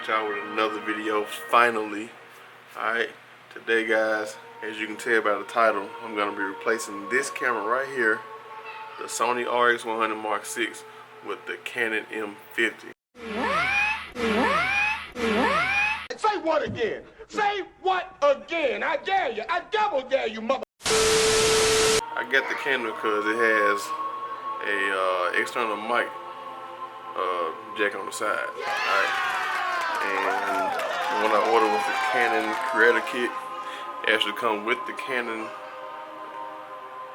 at y'all with another video finally. Alright, today guys, as you can tell by the title, I'm going to be replacing this camera right here, the Sony RX100 VI, with the Canon M50. Say what again? Say what again? I dare you. I double dare you, mother. I got the Canon because it has a external mic jack on the side. Alright. And when I ordered with the Canon Creator Kit, it actually come with the Canon.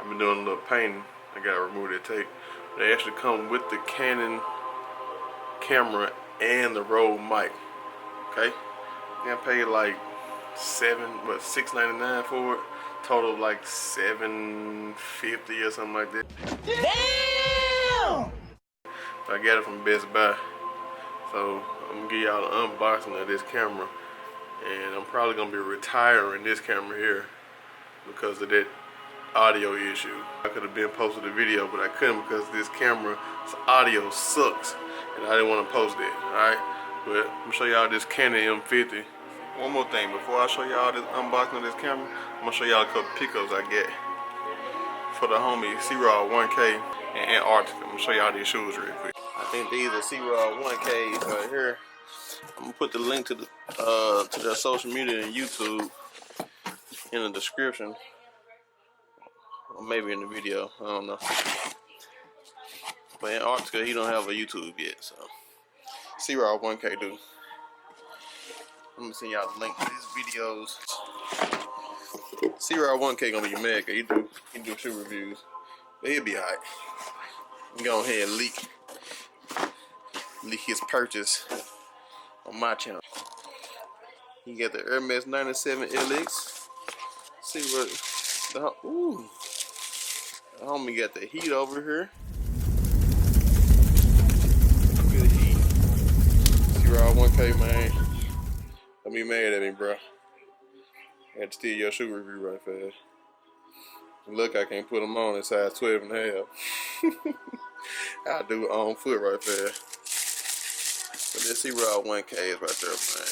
I've been doing a little painting. I gotta remove that tape. They actually come with the Canon camera and the Rode mic. Okay? I paid like $6.99 for it. Total of like $7.50 or something like that. Damn! I got it from Best Buy. So I'm gonna give y'all an unboxing of this camera, and I'm probably gonna be retiring this camera here because of that audio issue. I could have been posted a video, but I couldn't because this camera's audio sucks, and I didn't want to post it. Alright, but I'm gonna show y'all this Canon M50. One more thing before I show y'all this unboxing of this camera, I'm gonna show y'all a couple pickups I get for the homie C-Rod 1K in Antarctica. I'm gonna show y'all these shoes real quick. I think these are C-Rod 1Ks right here. I'm gonna put the link to their social media and YouTube in the description, or maybe in the video. I don't know. But in Antarctica, he don't have a YouTube yet, so C-Rod 1K do. I'm gonna send y'all the link to these videos. C-Rod 1K gonna be mad because he do shoe reviews, but he'll be alright. Go ahead and leak his purchase on my channel. You got the Hermes 97 LX. See what the homie got the heat over here. Look at the heat. C-Rod 1K, man. Don't be mad at me, bro. I had to steal your shoe review right fast. Look, I can't put them on in size 12 and a half. I'll do it on foot right there. But this C-Rod 1K is right there, man.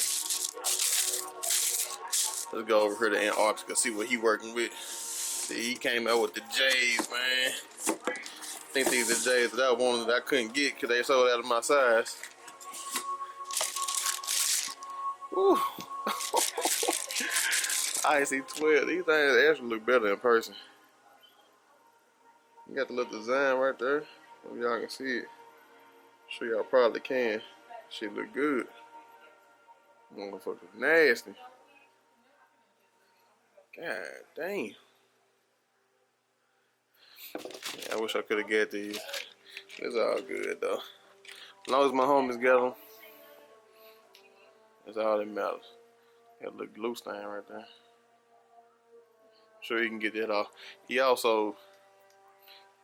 Let's go over here to Antarctica, see what he working with. See, he came out with the J's, man. I think these are J's that I wanted that I couldn't get because they sold out of my size. Ooh. I see 12. These things actually look better in person. You got the little design right there. Hope y'all can see it. Sure y'all probably can. Shit look good. Motherfucker nasty. God damn. Yeah, I wish I could have got these. It's all good though. As long as my homies got them, that's all that matters. Got a little glue stain right there. Sure he can get that off. He also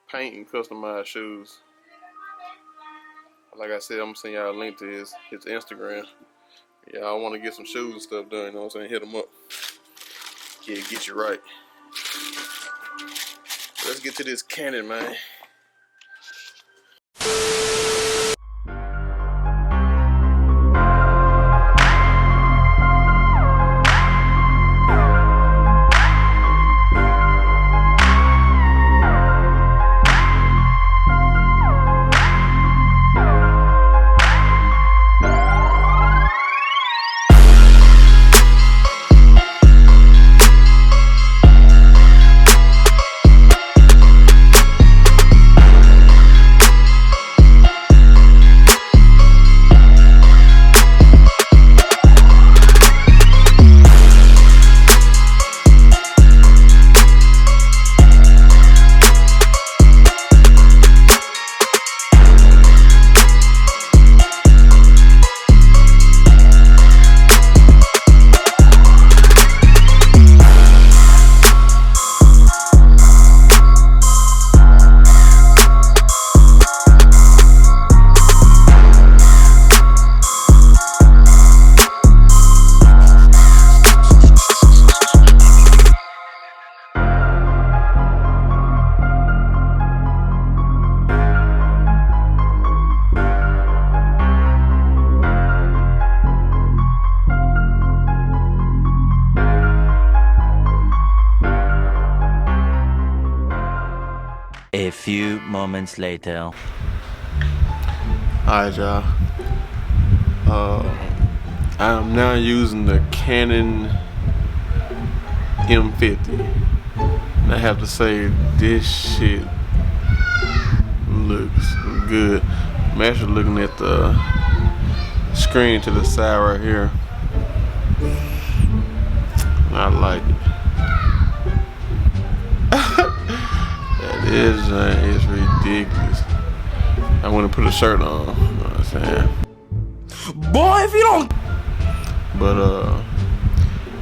paint and customize shoes. Like I said, I'm gonna send y'all a link to his Instagram. Y'all want to get some shoes and stuff done, you know what I'm saying? Hit him up. Yeah, get you right. Let's get to this Canon, man. A few moments later. Alright, y'all. I am now using the Canon M50. And I have to say, this shit looks good. I'm actually looking at the screen to the side right here. I like it. That is ridiculous. I want to put a shirt on. You know what I'm saying? Boy, if you don't. But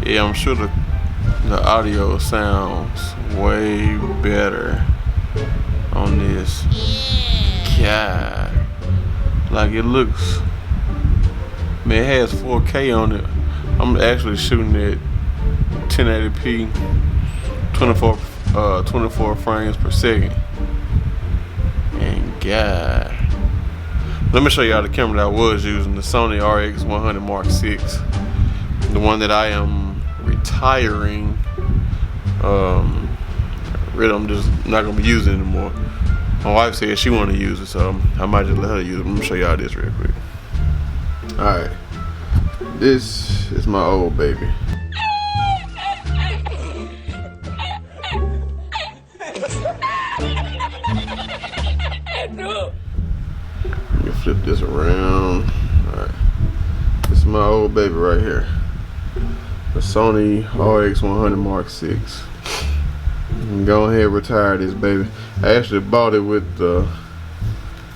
yeah, I'm sure the audio sounds way better on this. God, like it looks. Man, it has 4K on it. I'm actually shooting at 1080p, 24 frames per second. And God, let me show y'all the camera that I was using, the Sony RX100 VI, the one that I am retiring. Really, I'm just not gonna be using it anymore. My wife said she wanted to use it, so I might just let her use it. Let me show y'all this real quick. Alright, this is my old baby. Let me flip this around. Alright, this is my old baby right here, the Sony RX100 VI. Go ahead and retire this baby. I actually bought it with the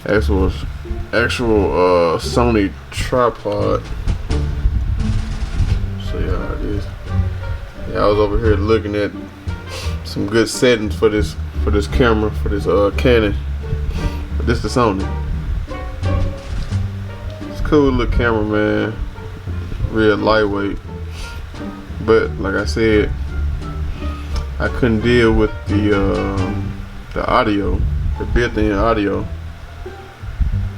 actual Sony tripod. Show y'all how it is. Yeah, I was over here looking at some good settings for this camera, for this Canon. But this is the Sony. It's a cool little camera, man. Real lightweight. But like I said, I couldn't deal with the audio, the built-in audio.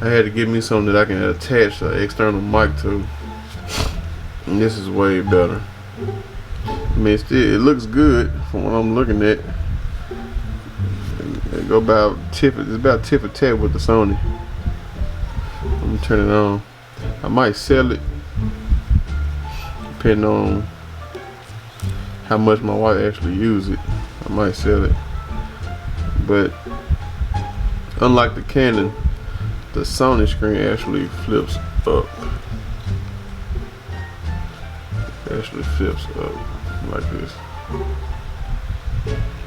I had to get me something that I can attach an external mic to, and this is way better. I mean, it looks good from what I'm looking at. It go about tip for tat with the Sony. I'm gonna turn it on. I might sell it, depending on how much my wife actually use it. I might sell it. But unlike the Canon, the Sony screen actually flips up. It actually flips up like this.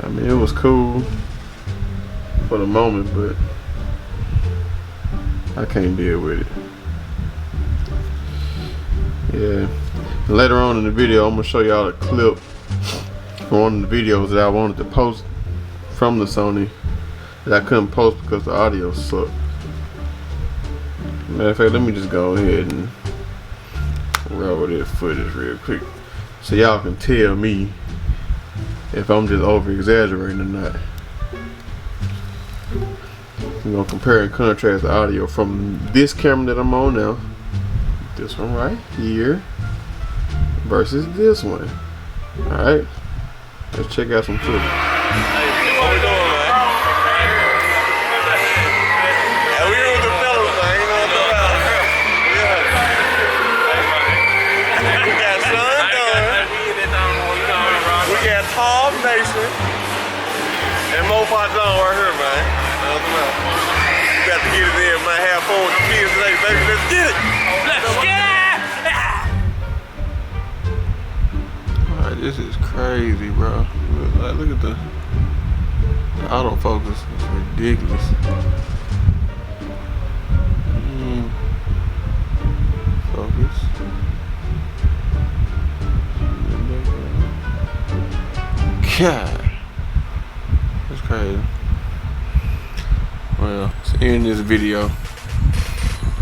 I mean, it was cool for the moment, but I can't deal with it. Yeah. And later on in the video, I'm gonna show y'all a clip from one of the videos that I wanted to post from the Sony that I couldn't post because the audio sucked. Matter of fact, let me just go ahead and roll that footage real quick so y'all can tell me if I'm just over exaggerating or not. We're gonna compare and contrast the audio from this camera that I'm on now, this one right here, versus this one. Alright, let's check out some footage. What we doing, man? Yeah, we here with the fellas, man. You know what I'm talking about? Yeah. We got Son Dunn. We got Tom Mason. And Mo Pazon right here, man. You know what I'm talking about? We got to get it in, man. Have fun with the kids today, baby. Let's get it. Let's get it. This is crazy, bro. Look at the autofocus. It's ridiculous. Focus. God, that's crazy. Well, let's end this video.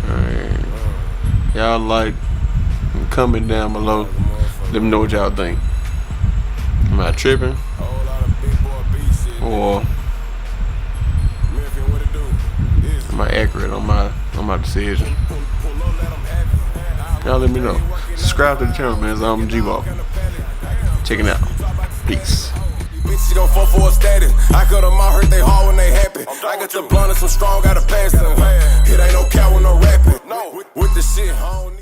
Alright, y'all like and comment down below. Let me know what y'all think. Am I tripping? Or am I accurate on my decision? Y'all let me know. Subscribe to the channel, man. I'm G-Ball. Check it out. Peace. Bitches gon' fall for a status. I cut them out, hurt they hard when they happy. I got the blunt and some strong, got a pass them. It ain't no cow with no rapping. With the shit, I don't need